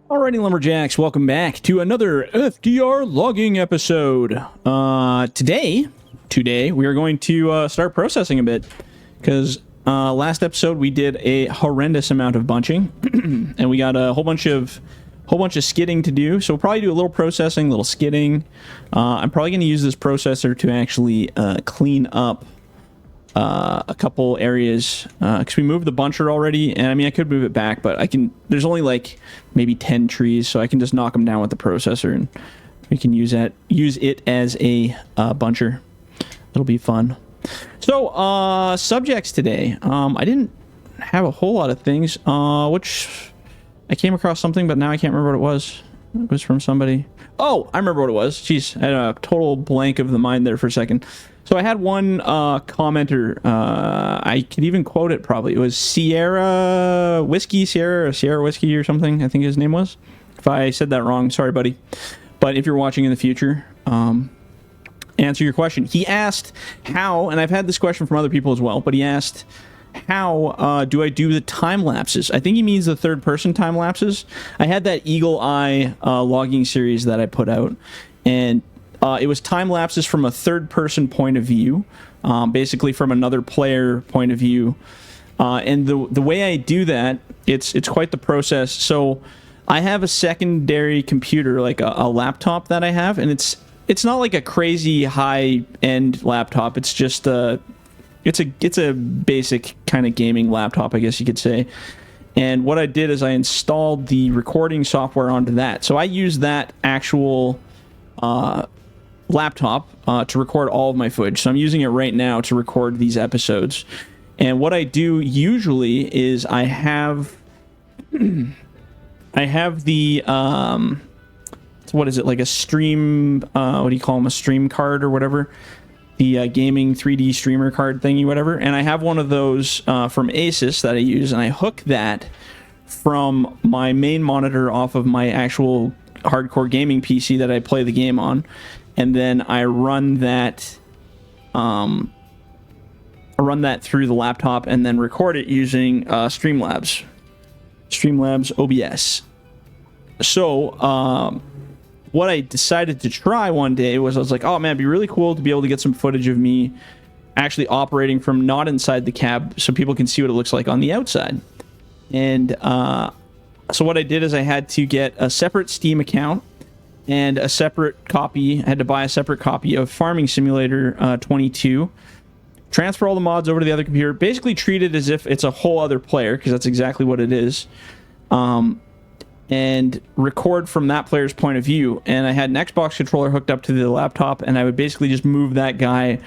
Alrighty, Lumberjacks, welcome back to another FDR Logging episode. Today we are going to start processing a bit, because last episode we did a horrendous amount of bunching, and we got a whole bunch of skidding to do. So we'll probably do a little processing, a little skidding. I'm probably going to use this processor to actually clean up a couple areas, because we moved the buncher already, and I mean I could move it back, but there's only like maybe 10 trees, so I can just knock them down with the processor and we can use it as a buncher. It'll be fun. So subjects today, I didn't have a whole lot of things, which I came across something, but now I can't remember what it was. It was from somebody. Oh, I remember what it was. Jeez, I had a total blank of the mind there for a second. So I had one commenter, I could even quote it probably. It was Sierra Whiskey or something, I think his name was. If I said that wrong, sorry, buddy. But if you're watching in the future, answer your question. He asked how, and I've had this question from other people as well, but he asked, how do I do the time lapses? I think he means the third person time lapses. I had that Eagle Eye logging series that I put out, and it was time lapses from a third person point of view, basically from another player point of view. And the way I do that, it's quite the process. So I have a secondary computer, like a laptop that I have, and it's not like a crazy high end laptop. It's just it's a basic kind of gaming laptop, I guess you could say. And what I did is I installed the recording software onto that. So I use that actual laptop to record all of my footage. So I'm using it right now to record these episodes. And what I do usually is I have the what is it, like a stream, what do you call them, a stream card or whatever, the gaming 3D streamer card thingy, whatever. And I have one of those from Asus that I use, and I hook that from my main monitor off of my actual hardcore gaming PC that I play the game on, and then I run that through the laptop and then record it using Streamlabs OBS. So what I decided to try one day was, I was like, oh man, it'd be really cool to be able to get some footage of me actually operating from not inside the cab, so people can see what it looks like on the outside. And so what I did is I had to get a separate Steam account and a separate copy. I had to buy a separate copy of Farming Simulator 22, transfer all the mods over to the other computer, basically treat it as if it's a whole other player, because that's exactly what it is, and record from that player's point of view. And I had an Xbox controller hooked up to the laptop, and I would basically just move that guy,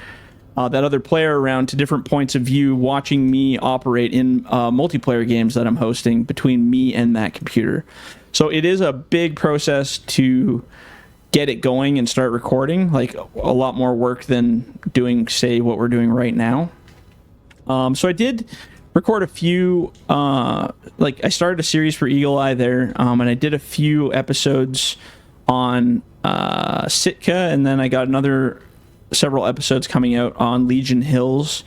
that other player, around to different points of view, watching me operate in multiplayer games that I'm hosting between me and that computer. So it is a big process to get it going and start recording, like a lot more work than doing, say, what we're doing right now. So I did record a few, like I started a series for Eagle Eye there, and I did a few episodes on Sitka, and then I got several episodes coming out on Legion Hills.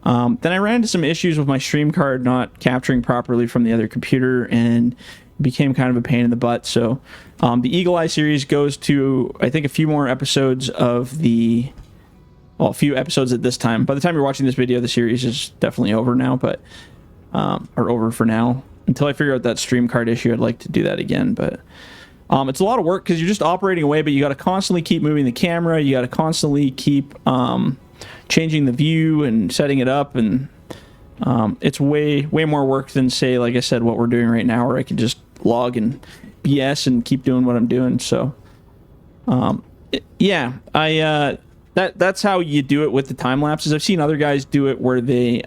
Then I ran into some issues with my stream card not capturing properly from the other computer, and became kind of a pain in the butt. So the Eagle Eye series goes to, I think, a few more episodes of the, well, a few episodes at this time. By the time you're watching this video, the series is definitely over now, but or over for now. Until I figure out that stream card issue, I'd like to do that again. But it's a lot of work, because you're just operating away, but you got to constantly keep moving the camera. You got to constantly keep changing the view and setting it up, and it's way more work than, say, like I said, what we're doing right now, where I can just log and BS and keep doing what I'm doing. So yeah, that's how you do it with the time lapses. I've seen other guys do it where they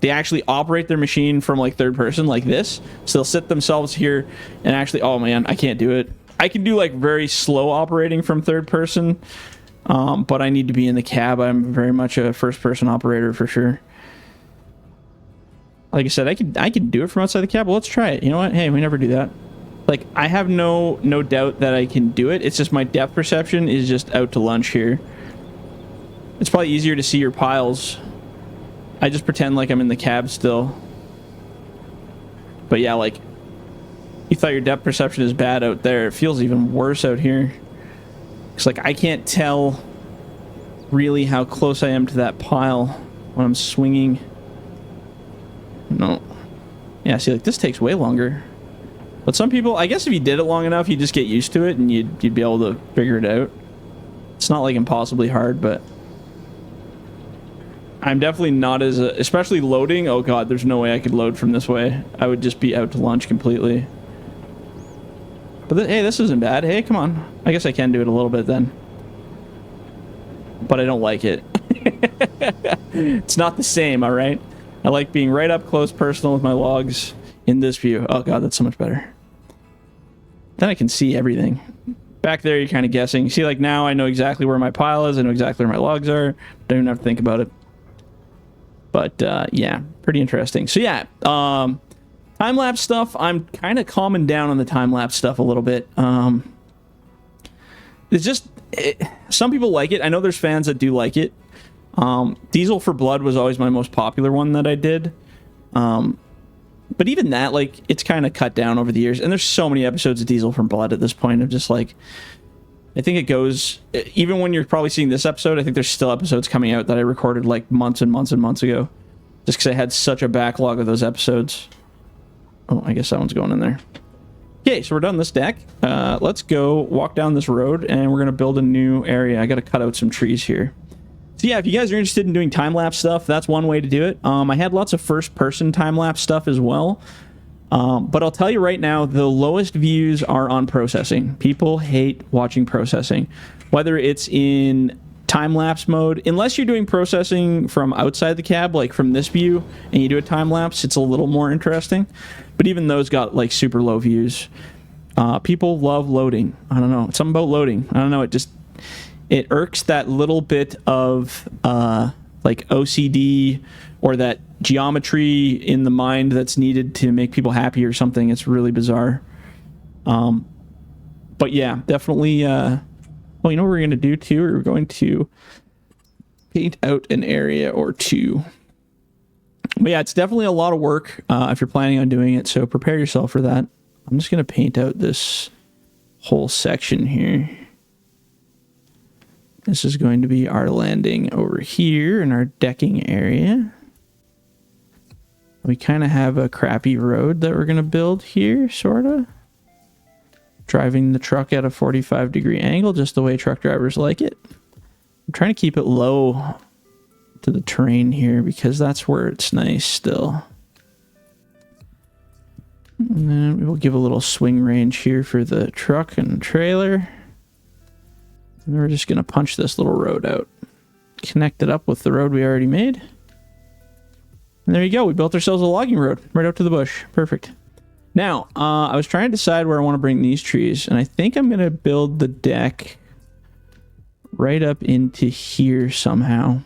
they actually operate their machine from like third person like this. So they'll sit themselves here and actually, oh man, I can't do it. I can do like very slow operating from third person, but I need to be in the cab. I'm very much a first person operator for sure. Like I said, I can do it from outside the cab. Well, let's try it. You know what? Hey, we never do that. Like, I have no doubt that I can do it. It's just my depth perception is just out to lunch here. It's probably easier to see your piles. I just pretend like I'm in the cab still. But yeah, like, You thought your depth perception is bad out there. It feels even worse out here. It's like I can't tell really how close I am to that pile when I'm swinging. No. Yeah, see, like, this takes way longer. But some people, I guess if you did it long enough, you just get used to it and you'd be able to figure it out. It's not, like, impossibly hard, but I'm definitely not as... especially loading. Oh, God, there's no way I could load from this way. I would just be out to lunch completely. But, hey, this isn't bad. Hey, come on. I guess I can do it a little bit then. But I don't like it. It's not the same, all right? I like being right up close, personal with my logs in this view. Oh, God, that's so much better. Then I can see everything. Back there, you're kind of guessing. See, like, now I know exactly where my pile is. I know exactly where my logs are. Don't even have to think about it. But, yeah, pretty interesting. So, yeah, time-lapse stuff, I'm kind of calming down on the time-lapse stuff a little bit. It's just... some people like it. I know there's fans that do like it. Diesel for Blood was always my most popular one that I did. But even that, like, it's kind of cut down over the years. And there's so many episodes of Diesel for Blood at this point of just, like... I think it goes... even when you're probably seeing this episode, I think there's still episodes coming out that I recorded, like, months and months and months ago. Just because I had such a backlog of those episodes. Oh, I guess that one's going in there. Okay, so we're done this deck. Let's go walk down this road, and we're going to build a new area. I got to cut out some trees here. So yeah, if you guys are interested in doing time-lapse stuff, that's one way to do it. I had lots of first-person time-lapse stuff as well. But I'll tell you right now, the lowest views are on processing. People hate watching processing. Whether it's in time-lapse mode, unless you're doing processing from outside the cab, like from this view, and you do a time-lapse, it's a little more interesting. But even those got, like, super low views. People love loading. I don't know. It's something about loading. I don't know. It irks that little bit of, like, OCD or that geometry in the mind that's needed to make people happy or something. It's really bizarre. But, yeah, definitely... well, you know what we're going to do, too? We're going to paint out an area or two. But yeah, it's definitely a lot of work if you're planning on doing it, so prepare yourself for that. I'm just going to paint out this whole section here. This is going to be our landing over here in our decking area. We kind of have a crappy road that we're going to build here, sort of. Driving the truck at a 45-degree angle, just the way truck drivers like it. I'm trying to keep it low to the terrain here because that's where it's nice still. And then we'll give a little swing range here for the truck and trailer. And then we're just going to punch this little road out. Connect it up with the road we already made. And there you go. We built ourselves a logging road right out to the bush. Perfect. Now, I was trying to decide where I want to bring these trees, and I think I'm going to build the deck right up into here somehow.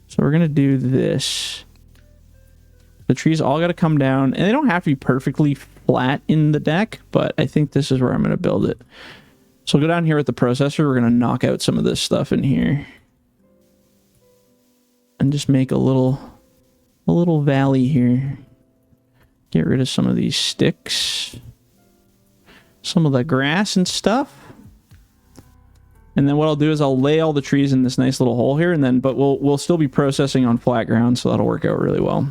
So we're going to do this. The trees all got to come down, and they don't have to be perfectly flat in the deck, but I think this is where I'm going to build it. So we'll go down here with the processor. We're going to knock out some of this stuff in here. And just make a little valley here. Get rid of some of these sticks. Some of the grass and stuff. And then what I'll do is I'll lay all the trees in this nice little hole here, and then but we'll still be processing on flat ground, so that'll work out really well.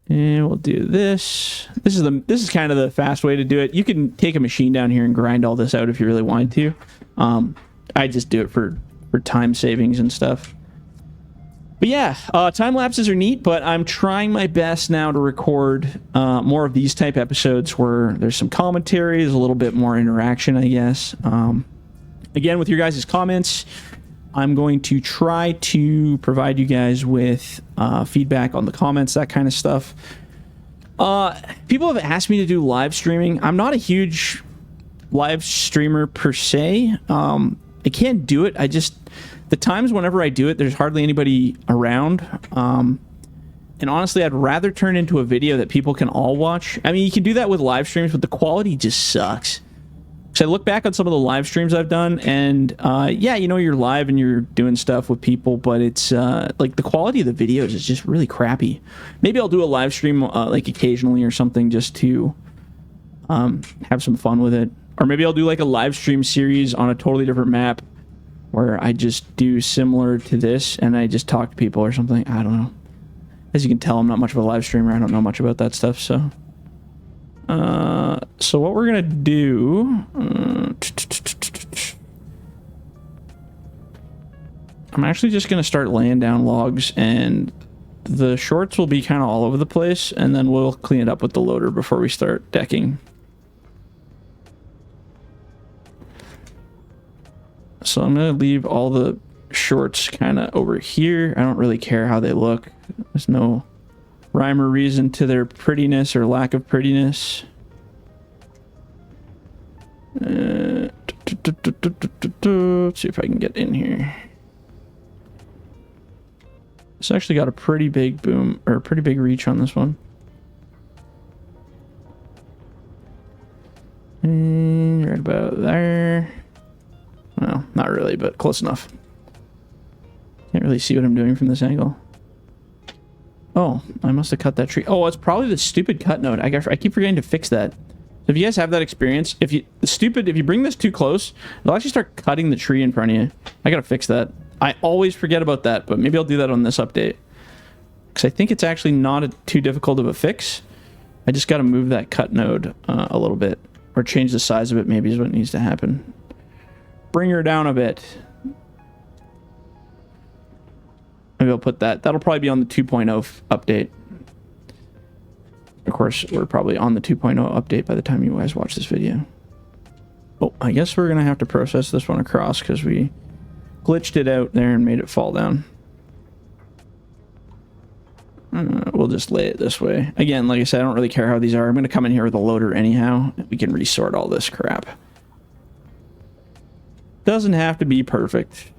And we'll do this. This is kind of the fast way to do it. You can take a machine down here and grind all this out if you really wanted to. I just do it for time savings and stuff. But yeah, time lapses are neat, but I'm trying my best now to record more of these type episodes where there's some commentary, there's a little bit more interaction, I guess. Again, with your guys' comments, I'm going to try to provide you guys with feedback on the comments, that kind of stuff. People have asked me to do live streaming. I'm not a huge live streamer per se. I can't do it. The times whenever I do it, there's hardly anybody around. And honestly, I'd rather turn into a video that people can all watch. I mean, you can do that with live streams, but the quality just sucks. Because So I look back on some of the live streams I've done, and yeah, you know, you're live and you're doing stuff with people, but it's like the quality of the videos is just really crappy. Maybe I'll do a live stream like occasionally or something just to have some fun with it. Or maybe I'll do like a live stream series on a totally different map where I just do similar to this and I just talk to people or something. I don't know. As you can tell, I'm not much of a live streamer. I don't know much about that stuff, so... so what we're gonna do... I'm actually just gonna start laying down logs, and the shorts will be kind of all over the place, and then we'll clean it up with the loader before we start decking. So I'm gonna leave all the shorts kind of over here. I don't really care how they look. There's no rhyme or reason to their prettiness or lack of prettiness. Let's see if I can get in here. It's actually got a pretty big boom, or a pretty big reach on this one. And right about there. Well, not really, but close enough. Can't really see what I'm doing from this angle. Oh, I must have cut that tree. Oh, it's probably the stupid cut node. I keep forgetting to fix that. So if you guys have that experience, if you bring this too close, it'll actually start cutting the tree in front of you. I gotta fix that. I always forget about that, but maybe I'll do that on this update. Because I think it's actually not too difficult of a fix. I just gotta move that cut node a little bit. Or change the size of it, maybe is what needs to happen. Bring her down a bit. Maybe I'll put that. That'll probably be on the 2.0 update. Of course, we're probably on the 2.0 update by the time you guys watch this video. Oh, I guess we're going to have to process this one across because we glitched it out there and made it fall down. We'll just lay it this way. Again, like I said, I don't really care how these are. I'm going to come in here with a loader anyhow. We can resort all this crap. Doesn't have to be perfect.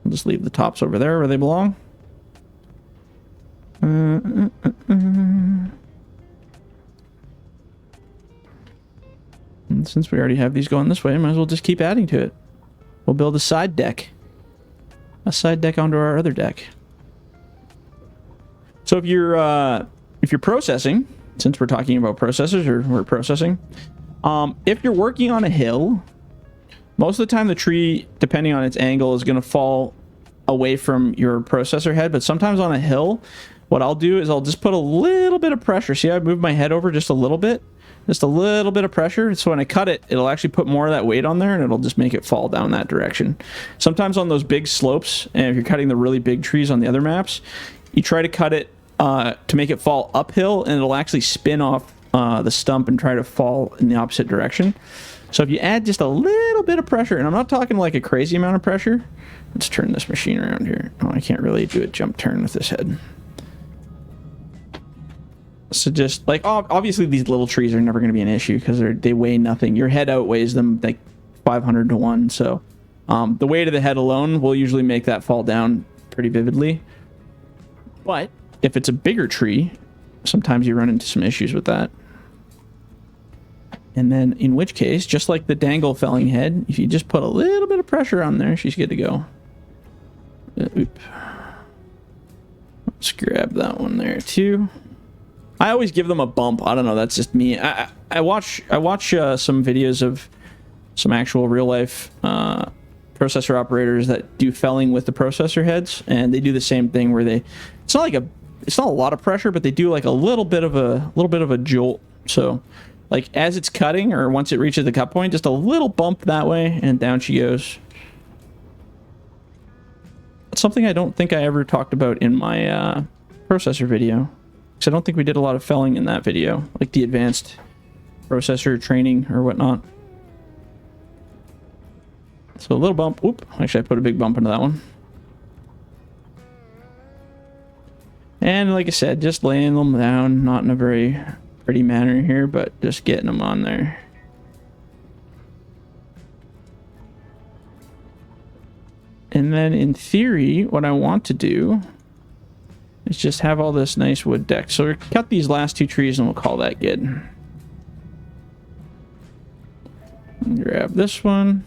I'll just leave the tops over there where they belong. And since we already have these going this way, might as well just keep adding to it. We'll build a side deck. A side deck onto our other deck. So if you're processing, since we're talking about processors, or we're processing, if you're working on a hill, most of the time the tree, depending on its angle, is going to fall away from your processor head. But sometimes on a hill, what I'll do is I'll just put a little bit of pressure. See how I moved my head over just a little bit? Just a little bit of pressure. So when I cut it, it'll actually put more of that weight on there, and it'll just make it fall down that direction. Sometimes on those big slopes, and if you're cutting the really big trees on the other maps, you try to cut it to make it fall uphill, and it'll actually spin off the stump and try to fall in the opposite direction. So if you add just a little bit of pressure, and I'm not talking like a crazy amount of pressure. Let's turn this machine around here. Oh, I can't really do a jump turn with this head. So just like, obviously these little trees are never going to be an issue because they weigh nothing. Your head outweighs them like 500 to 1. So the weight of the head alone will usually make that fall down pretty vividly. But if it's a bigger tree, sometimes you run into some issues with that. And then, in which case, just like the dangle felling head, if you just put a little bit of pressure on there, she's good to go. Oop. Let's grab that one there, too. I always give them a bump. I don't know, that's just me. I watch some videos of some actual real-life processor operators that do felling with the processor heads, and they do the same thing where it's not a lot of pressure, but they do like a little bit of a jolt. So like as it's cutting, or once it reaches the cut point, just a little bump that way, and down she goes. That's something I don't think I ever talked about in my processor video, because I don't think we did a lot of felling in that video, like the advanced processor training or whatnot. So a little bump. Oop, actually I put a big bump into that one. And like I said, just laying them down, not in a very pretty manner here, but just getting them on there. And then in theory, what I want to do is just have all this nice wood deck. So we'll cut these last two trees and we'll call that good. Grab this one.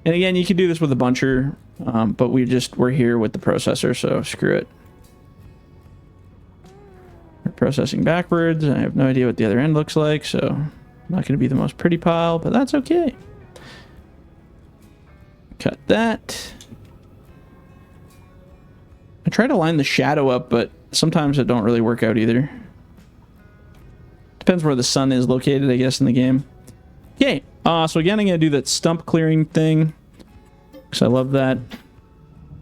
And again, you can do this with a buncher, but we're here with the processor, so screw it. We're processing backwards. I have no idea what the other end looks like, so not going to be the most pretty pile, but that's okay. Cut that. I try to line the shadow up, but sometimes it don't really work out either. Depends where the sun is located, I guess, in the game. Okay, so again, I'm going to do that stump clearing thing, because I love that.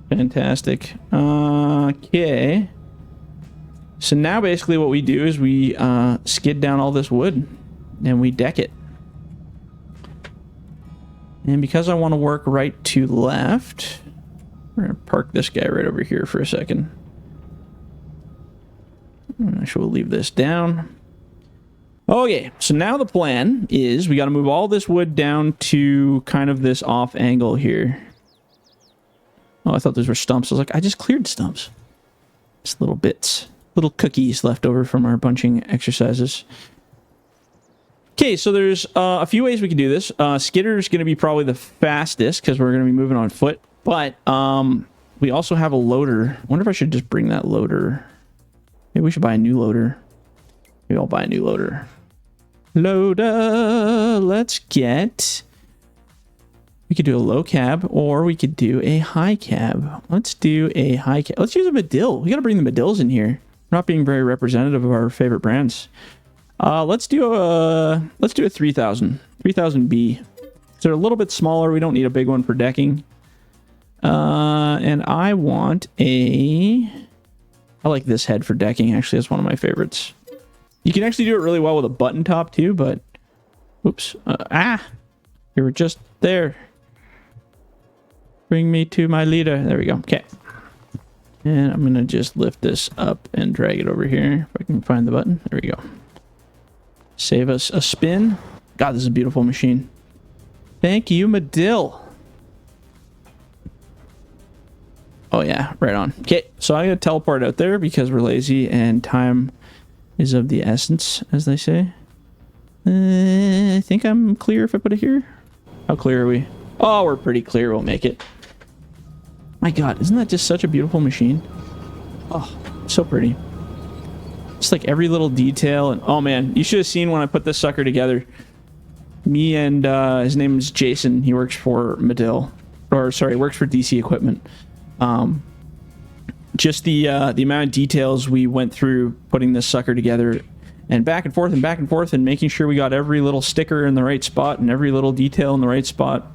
Fantastic. Okay. So now basically what we do is we skid down all this wood, and we deck it. And because I want to work right to left, we're going to park this guy right over here for a second. Actually, we'll leave this down. Okay, so now the plan is we got to move all this wood down to kind of this off angle here. Oh, I thought those were stumps. I was like, I just cleared stumps. Just little bits. Little cookies left over from our bunching exercises. Okay, so there's a few ways we can do this. Skidder is going to be probably the fastest because we're going to be moving on foot. But we also have a loader. I wonder if I should just bring that loader. Maybe we should buy a new loader. Maybe I'll buy a new loader. Loader, let's get... We could do a low cab, or we could do a high cab. Let's do a high cab. Let's use a Medill. We got to bring the Medills in here. We're not being very representative of our favorite brands. Let's do a 3000. 3000B. So they're a little bit smaller. We don't need a big one for decking. And I want a... I like this head for decking, actually. That's one of my favorites. You can actually do it really well with a button top, too, but... Oops. You were just there. Bring me to my leader. There we go. Okay. And I'm going to just lift this up and drag it over here. If I can find the button. There we go. Save us a spin. God, this is a beautiful machine. Thank you, Medill. Oh, yeah. Right on. Okay. So I'm going to teleport out there because we're lazy and time is of the essence, as they say. I think I'm clear if I put it here. How clear are we? Oh, we're pretty clear. We'll make it. My God, isn't that just such a beautiful machine? Oh, so pretty. Just like every little detail. And oh man, you should have seen when I put this sucker together. Me and his name is Jason. He works for Medill, or sorry, works for DC Equipment. Just the amount of details we went through putting this sucker together, and back and forth and making sure we got every little sticker in the right spot and every little detail in the right spot.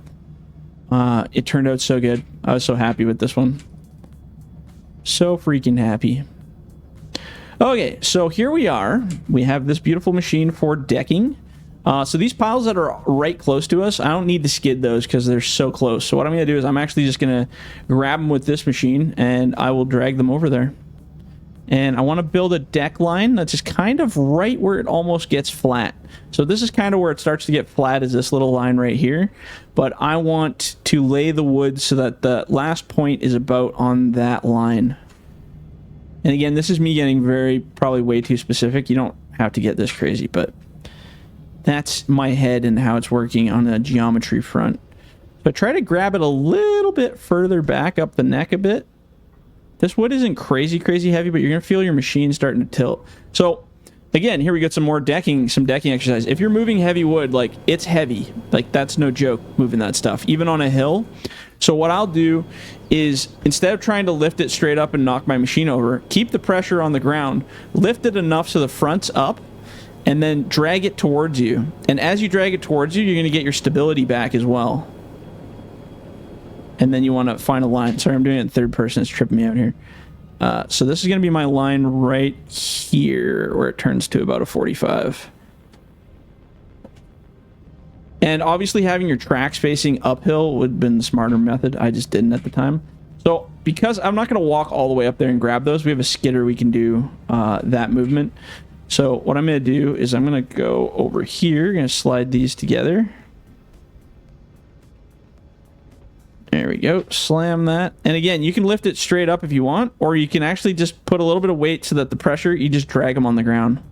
It turned out so good. I was so happy with this one. So freaking happy. Okay, so here we are. We have this beautiful machine for decking. So these piles that are right close to us, I don't need to skid those because they're so close. So what I'm going to do is I'm actually just going to grab them with this machine and I will drag them over there. And I want to build a deck line that's just kind of right where it almost gets flat. So this is kind of where it starts to get flat, is this little line right here. But I want to lay the wood so that the last point is about on that line. And again, this is me getting probably way too specific. You don't have to get this crazy, but that's my head and how it's working on a geometry front. So try to grab it a little bit further back up the neck a bit. This wood isn't crazy heavy, but you're going to feel your machine starting to tilt. So, again, here we get some decking exercise. If you're moving heavy wood, like, it's heavy. Like, that's no joke, moving that stuff, even on a hill. So what I'll do is, instead of trying to lift it straight up and knock my machine over, keep the pressure on the ground, lift it enough so the front's up, and then drag it towards you. And as you drag it towards you, you're going to get your stability back as well. And then you want to find a line. Sorry, I'm doing it in third person. It's tripping me out here. So this is going to be my line right here, where it turns to about a 45. And obviously having your tracks facing uphill would have been the smarter method. I just didn't at the time. So because I'm not going to walk all the way up there and grab those, we have a skidder we can do that movement. So what I'm going to do is I'm going to go over here. Going to slide these together. There we go. Slam that. And again, you can lift it straight up if you want, or you can actually just put a little bit of weight so that the pressure, you just drag them on the ground.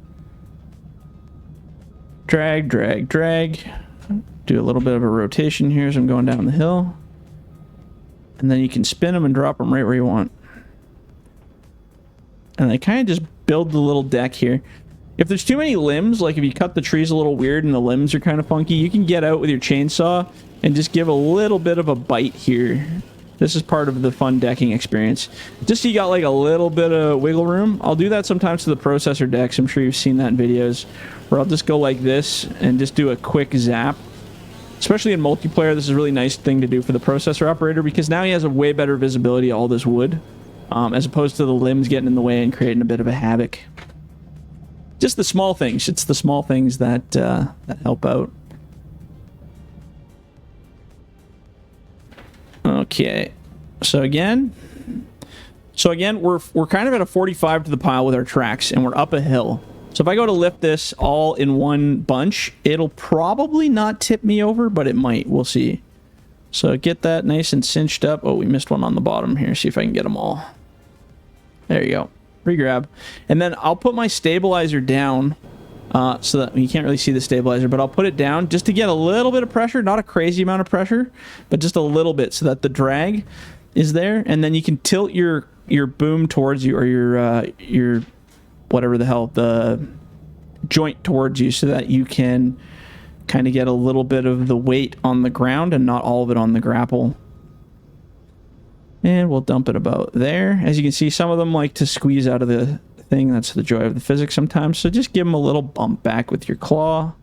Drag, drag, drag. Do a little bit of a rotation here as I'm going down the hill. And then you can spin them and drop them right where you want. And I kind of just build the little deck here. If there's too many limbs, like if you cut the trees a little weird and the limbs are kind of funky, you can get out with your chainsaw and just give a little bit of a bite here. This is part of the fun decking experience. Just so you got like a little bit of wiggle room. I'll do that sometimes to the processor decks. I'm sure you've seen that in videos. Where I'll just go like this and just do a quick zap. Especially in multiplayer, this is a really nice thing to do for the processor operator because now he has a way better visibility of all this wood. As opposed to the limbs getting in the way and creating a bit of a havoc. Just the small things. It's the small things that that help out. Okay, so again, we're kind of at a 45 to the pile with our tracks, and we're up a hill. So if I go to lift this all in one bunch, it'll probably not tip me over, but it might. We'll see. So get that nice and cinched up. Oh, we missed one on the bottom here. See if I can get them all. There you go. Regrab. And then I'll put my stabilizer down so that you can't really see the stabilizer, but I'll put it down just to get a little bit of pressure, not a crazy amount of pressure, but just a little bit so that the drag is there. And then you can tilt your boom towards you, or your whatever the hell, the joint towards you, so that you can kind of get a little bit of the weight on the ground and not all of it on the grapple. And we'll dump it about there. As you can see, some of them like to squeeze out of the thing. That's the joy of the physics sometimes. So just give them a little bump back with your claw.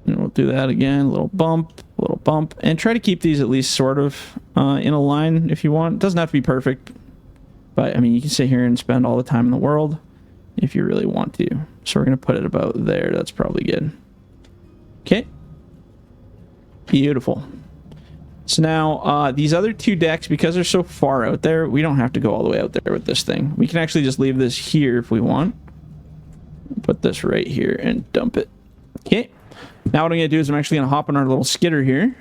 And we'll do that again. A little bump, and try to keep these at least sort of in a line if you want. It doesn't have to be perfect, but I mean, you can sit here and spend all the time in the world if you really want to. So we're going to put it about there. That's probably good. Okay. Beautiful. So now, these other two decks, because they're so far out there, we don't have to go all the way out there with this thing. We can actually just leave this here if we want. Put this right here and dump it. Okay. Now what I'm going to do is I'm actually going to hop on our little skidder here.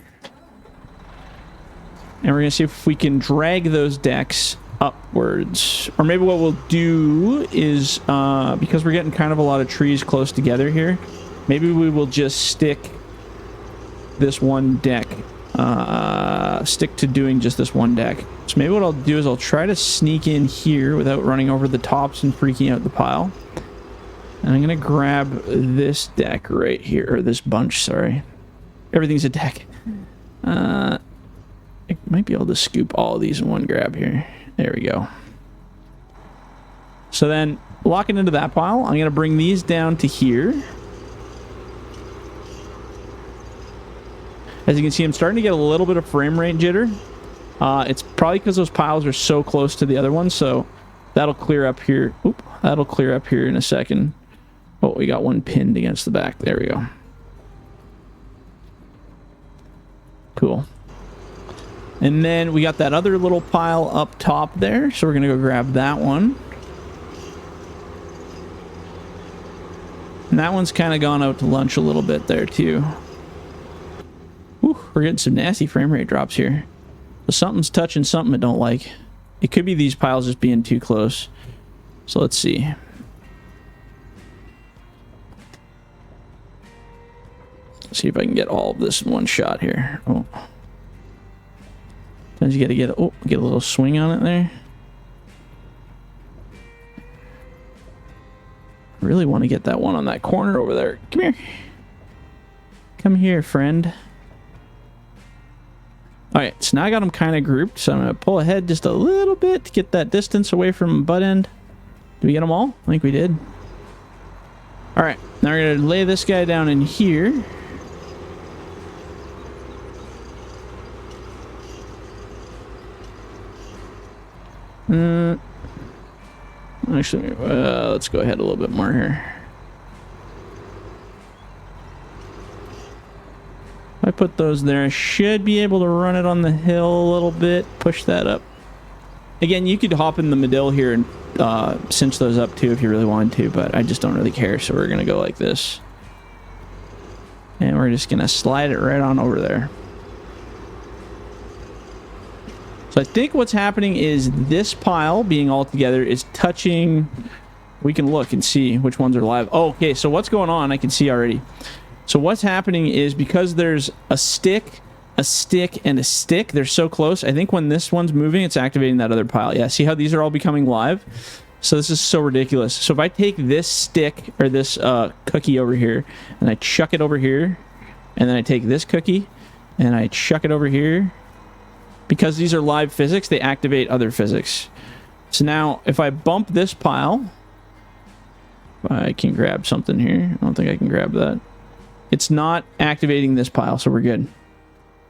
And we're going to see if we can drag those decks upwards. Or maybe what we'll do is, because we're getting kind of a lot of trees close together here, maybe we will just stick this one deck. Stick to doing just this one deck. So maybe what I'll do is I'll try to sneak in here without running over the tops and freaking out the pile. And I'm going to grab this deck right here, or this bunch, sorry. Everything's a deck. I might be able to scoop all of these in one grab here. There we go. So then, locking into that pile, I'm going to bring these down to here. As you can see, I'm starting to get a little bit of frame rate jitter. It's probably because those piles are so close to the other ones, so that'll clear up here. Oop, that'll clear up here in a second. Oh, we got one pinned against the back. There we go. Cool. And then we got that other little pile up top there, so we're going to go grab that one. And that one's kind of gone out to lunch a little bit there, too. Whew, we're getting some nasty frame rate drops here. So something's touching something I don't like. It could be these piles just being too close. So let's see. Let's see if I can get all of this in one shot here. Oh. Sometimes you gotta get a little swing on it there. I really want to get that one on that corner over there. Come here. Come here, friend. Alright, so now I got them kind of grouped, so I'm going to pull ahead just a little bit to get that distance away from butt end. Did we get them all? I think we did. Alright, now we're going to lay this guy down in here. Actually, let's go ahead a little bit more here. If I put those there, I should be able to run it on the hill a little bit, push that up. Again, you could hop in the medill here and cinch those up too if you really wanted to, but I just don't really care, so we're going to go like this. And we're just going to slide it right on over there. So I think what's happening is this pile being all together is touching. We can look and see which ones are live. Oh, okay, so what's going on, I can see already. So what's happening is because there's a stick, and a stick, they're so close. I think when this one's moving, it's activating that other pile. Yeah, see how these are all becoming live? So this is so ridiculous. So if I take this stick, or this cookie over here, and I chuck it over here, and then I take this cookie, and I chuck it over here, because these are live physics, they activate other physics. So now, if I bump this pile, I can grab something here. I don't think I can grab that. It's not activating this pile, so we're good.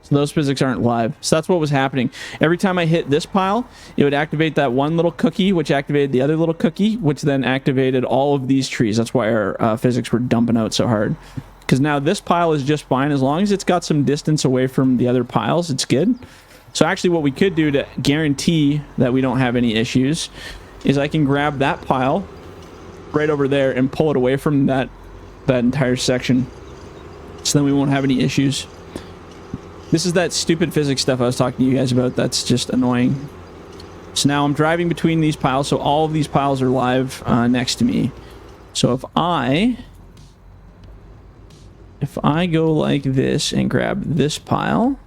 So those physics aren't live. So that's what was happening. Every time I hit this pile, it would activate that one little cookie, which activated the other little cookie, which then activated all of these trees. That's why our physics were dumping out so hard. Because now this pile is just fine. As long as it's got some distance away from the other piles, it's good. So actually what we could do to guarantee that we don't have any issues is I can grab that pile right over there and pull it away from that entire section. So then we won't have any issues. This is that stupid physics stuff I was talking to you guys about. That's just annoying. So now I'm driving between these piles, so all of these piles are live next to me. So if I go like this and grab this pile,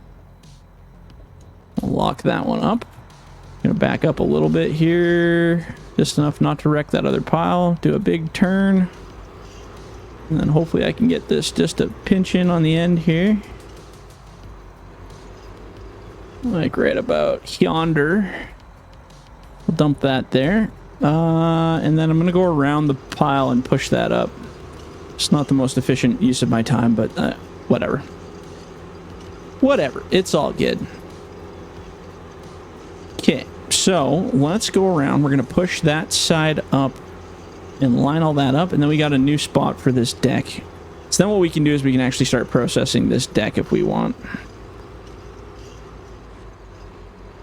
I'll lock that one up. I'm gonna back up a little bit here, just enough not to wreck that other pile. Do a big turn, and then hopefully I can get this just to pinch in on the end here. Like right about yonder. We'll dump that there. And then I'm going to go around the pile and push that up. It's not the most efficient use of my time, but whatever. Whatever. It's all good. Okay, so let's go around. We're going to push that side up and line all that up. And then we got a new spot for this deck. So then what we can do is we can actually start processing this deck if we want.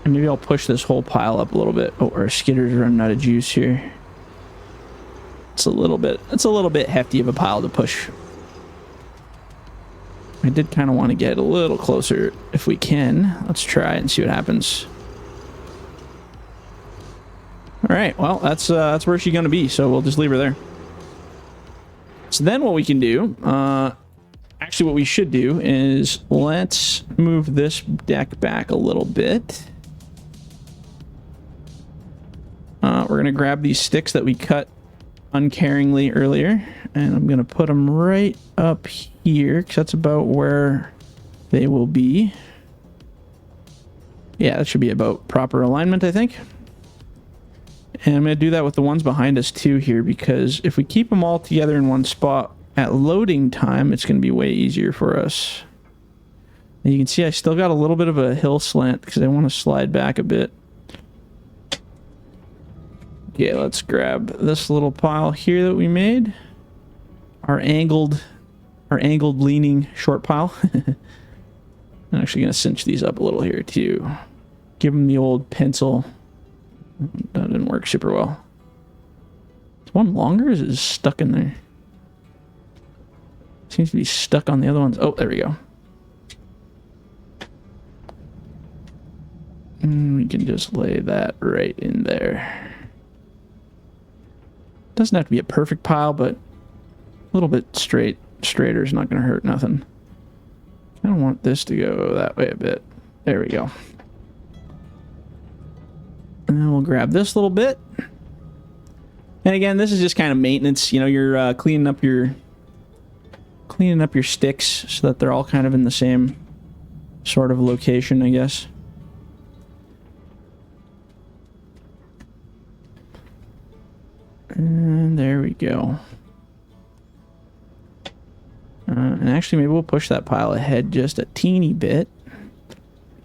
And maybe I'll push this whole pile up a little bit. Oh, our skitter's running out of juice here. It's a little bit hefty of a pile to push. I did kind of want to get a little closer if we can. Let's try and see what happens. All right, well, that's where she's going to be, so we'll just leave her there. So then what we can do, actually what we should do is let's move this deck back a little bit. We're going to grab these sticks that we cut uncaringly earlier, and I'm going to put them right up here, because that's about where they will be. Yeah, that should be about proper alignment, I think. And I'm going to do that with the ones behind us too here, because if we keep them all together in one spot at loading time, it's going to be way easier for us. And you can see I still got a little bit of a hill slant because I want to slide back a bit. Okay, let's grab this little pile here that we made. Our angled leaning short pile. I'm actually going to cinch these up a little here too. Give them the old pencil. That didn't work super well. Is one longer or is it just stuck in there? Seems to be stuck on the other ones. Oh, there we go. And we can just lay that right in there. Doesn't have to be a perfect pile, but a little bit straighter is not going to hurt nothing. I don't want this to go that way a bit. There we go. And then we'll grab this little bit. And again, this is just kind of maintenance. You know, you're cleaning up your sticks so that they're all kind of in the same sort of location, I guess. And there we go. And actually, maybe we'll push that pile ahead just a teeny bit,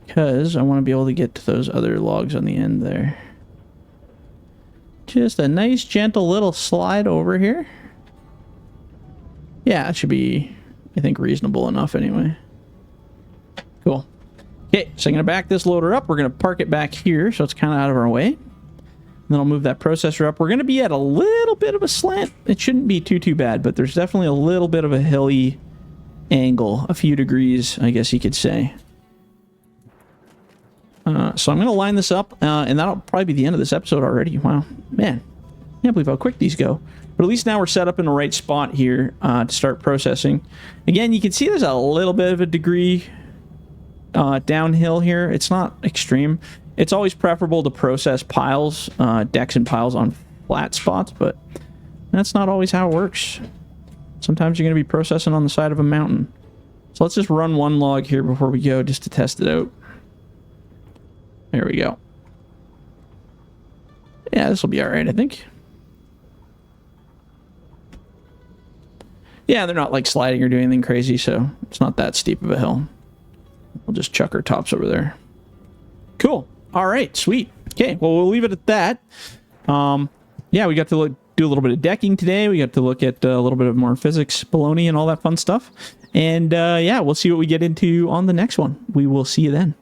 because I want to be able to get to those other logs on the end there. Just a nice, gentle little slide over here. Yeah, it should be, I think, reasonable enough anyway. Cool. Okay, so I'm going to back this loader up. We're going to park it back here so it's kind of out of our way. And then I'll move that processor up. We're going to be at a little bit of a slant. It shouldn't be too bad, but there's definitely a little bit of a hilly angle. A few degrees, I guess you could say. So I'm going to line this up, and that'll probably be the end of this episode already. Wow. Man, I can't believe how quick these go. But But at least now we're set up in the right spot here to start processing. Again, you can see there's a little bit of a degree downhill here. It's not extreme. It's always preferable to process piles, decks and piles on flat spots, but that's not always how it works. Sometimes you're going to be processing on the side of a mountain. So let's just run one log here before we go just to test it out. There we go. Yeah, this will be all right, I think. Yeah, they're not like sliding or doing anything crazy, so it's not that steep of a hill. We'll just chuck our tops over there. Cool. All right, sweet. Okay, well, we'll leave it at that. Yeah, we got to do a little bit of decking today. We got to look at a little bit of more physics, baloney, and all that fun stuff. And yeah, we'll see what we get into on the next one. We will see you then.